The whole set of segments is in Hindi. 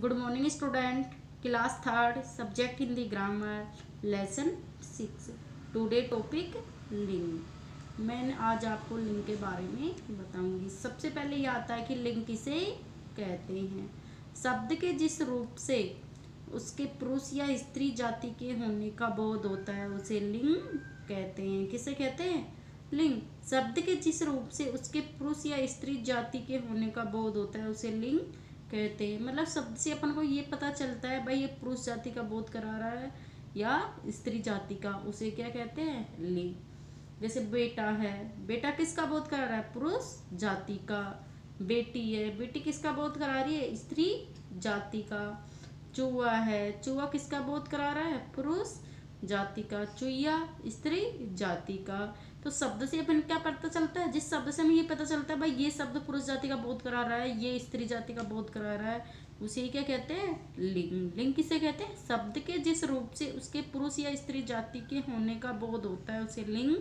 Good morning student, class third, subject Hindi grammar, lesson 6। Today topic लिंग। मैं आज आपको लिंग के बारे में बताऊंगी। सबसे पहले ये आता है कि लिंग किसे कहते हैं। शब्द के जिस रूप से उसके पुरुष या स्त्री जाति के होने का बोध होता है उसे लिंग कहते हैं। किसे कहते हैं? लिंग। शब्द के जिस रूप से उसके पुरुष या स्त्री जाति के होने का बोध होता है उसे लिंग कहते हैं। मतलब शब्द से अपन को ये पता चलता है भाई ये पुरुष जाति का बोध करा रहा है या स्त्री जाति का, उसे क्या कहते हैं? लिंग। जैसे बेटा है, बेटा किसका बोध करा रहा है? पुरुष जाति का। बेटी है, बेटी किसका बोध करा रही है? स्त्री जाति का। चूहा है, चूहा किसका बोध करा रहा है? पुरुष जाति का। चुईया स्त्री जाति का। तो शब्द से अपन क्या पता चलता है? जिस शब्द से हमें ये पता चलता है भाई ये शब्द पुरुष जाति का बोध करा रहा है, ये स्त्री जाति का बोध करा रहा है, उसे क्या कहते हैं? लिंग। लिंग किसे कहते हैं? शब्द के जिस रूप से उसके पुरुष या स्त्री जाति के होने का बोध होता है उसे लिंग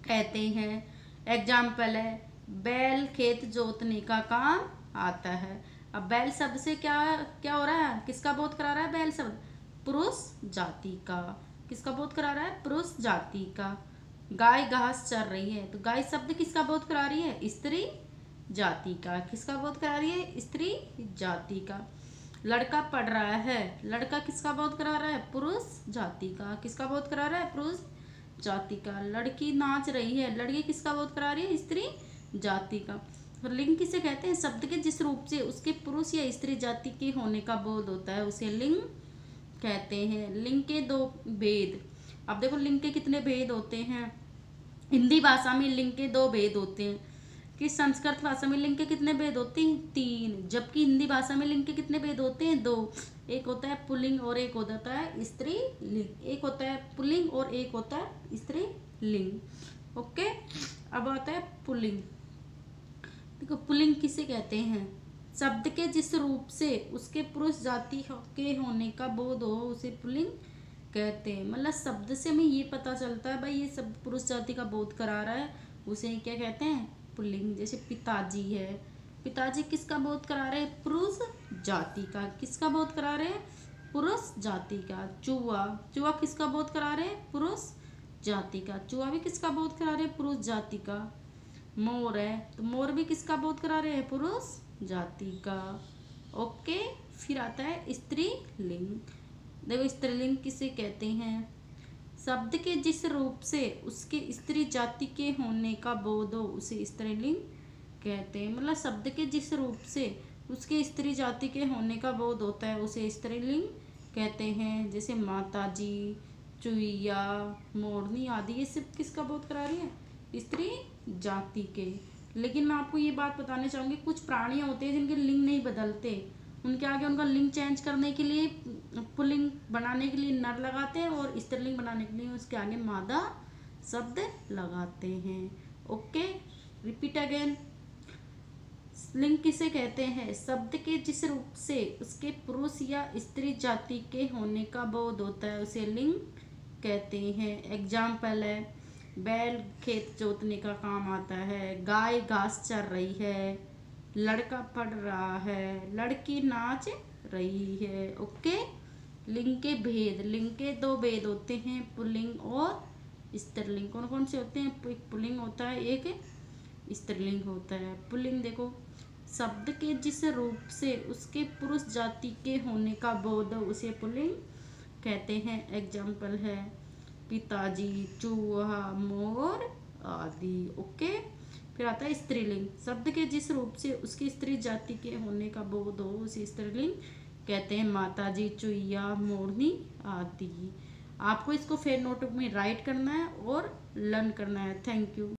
कहते हैं। एग्जाम्पल है, बैल खेत जोतने का काम आता है। अब बैल शब्द से क्या क्या हो रहा है? किसका बोध करा रहा है? बैल शब्द पुरुष जाति का। किसका बोध करा रहा है? पुरुष जाति का। गाय घास चर रही है, तो गाय शब्द किसका बोध करा रही है? स्त्री जाति का। किसका बोध करा रही है? स्त्री जाति का। लड़का पढ़ रहा है, लड़का किसका बोध करा रहा है? पुरुष जाति का। किसका बोध करा रहा है? पुरुष जाति का। लड़की नाच रही है, लड़की किसका बोध करा रही है? स्त्री जाति का। और लिंग किसे कहते हैं? शब्द के जिस रूप से उसके पुरुष या स्त्री जाति के होने का बोध होता है उसे लिंग कहते हैं। लिंग के दो भेद। अब देखो लिंग के कितने भेद होते हैं। हिंदी भाषा में लिंग के दो भेद होते हैं। कि संस्कृत भाषा में लिंग के कितने भेद होते हैं? 3। जबकि हिंदी भाषा में लिंग के कितने भेद होते हैं? 2। एक होता है पुल्लिंग और एक होता है स्त्री लिंग। एक होता है पुल्लिंग और एक होता है स्त्री लिंग। ओके, अब आता है पुल्लिंग। देखो पुल्लिंग किसे कहते हैं? शब्द के जिस रूप से उसके पुरुष जाति के होने का बोध हो उसे पुल्लिंग कहते हैं। मतलब शब्द से हमें ये पता चलता है भाई ये सब पुरुष जाति का बोध करा रहा है, उसे क्या कहते हैं? पुल्लिंग। जैसे पिताजी है, पिताजी किसका बोध करा रहे हैं? पुरुष जाति का। किसका बोध करा रहे हैं? पुरुष जाति का। चूहा, चूहा किसका बोध करा रहे हैं? पुरुष जाति का। चूहा भी किसका बोध करा रहे हैं? पुरुष जाति का। मोर है, तो मोर भी किसका बोध करा रहे हैं? पुरुष जाति का। ओके, फिर आता है स्त्रीलिंग। देखो स्त्रीलिंग किसे कहते हैं? शब्द के जिस रूप से उसके स्त्री जाति के होने का बोध हो उसे स्त्रीलिंग कहते हैं। मतलब शब्द के जिस रूप से उसके स्त्री जाति के होने का बोध होता है उसे स्त्रीलिंग कहते हैं। जैसे माता जी, चुईया, मोरनी आदि ये सब किसका बोध करा रही है? स्त्री जाति के। लेकिन मैं आपको ये बात बताना चाहूँगी, कुछ प्राणी होते हैं जिनके लिंग नहीं बदलते, उनके आगे उनका लिंग चेंज करने के लिए पुल्लिंग बनाने के लिए नर लगाते हैं और स्त्रीलिंग बनाने के लिए उसके आगे मादा शब्द लगाते हैं। Okay, repeat again. लिंग किसे कहते हैं? शब्द के जिस रूप से उसके पुरुष या स्त्री जाति के होने का बोध होता है उसे लिंग कहते हैं। एग्जाम्पल है, बैल खेत जोतने का काम आता है, गाय घास चर रही है, लड़का पढ़ रहा है, लड़की नाच रही है। ओके, लिंग के भेद। लिंग के दो भेद होते हैं, पुल्लिंग और स्त्रीलिंग। कौन कौन से होते हैं? एक पुल्लिंग होता है, एक स्त्रीलिंग होता है। पुल्लिंग देखो, शब्द के जिस रूप से उसके पुरुष जाति के होने का बोध उसे पुल्लिंग कहते हैं। एग्जाम्पल है पिताजी, चूहा, मोर आदि। ओके, फिर आता है स्त्रीलिंग। शब्द के जिस रूप से उसकी स्त्री जाति के होने का बोध हो उसे स्त्रीलिंग कहते हैं। माताजी, चुईया, मोरनी आदि। आपको इसको फिर नोटबुक में राइट करना है और लर्न करना है। Thank you.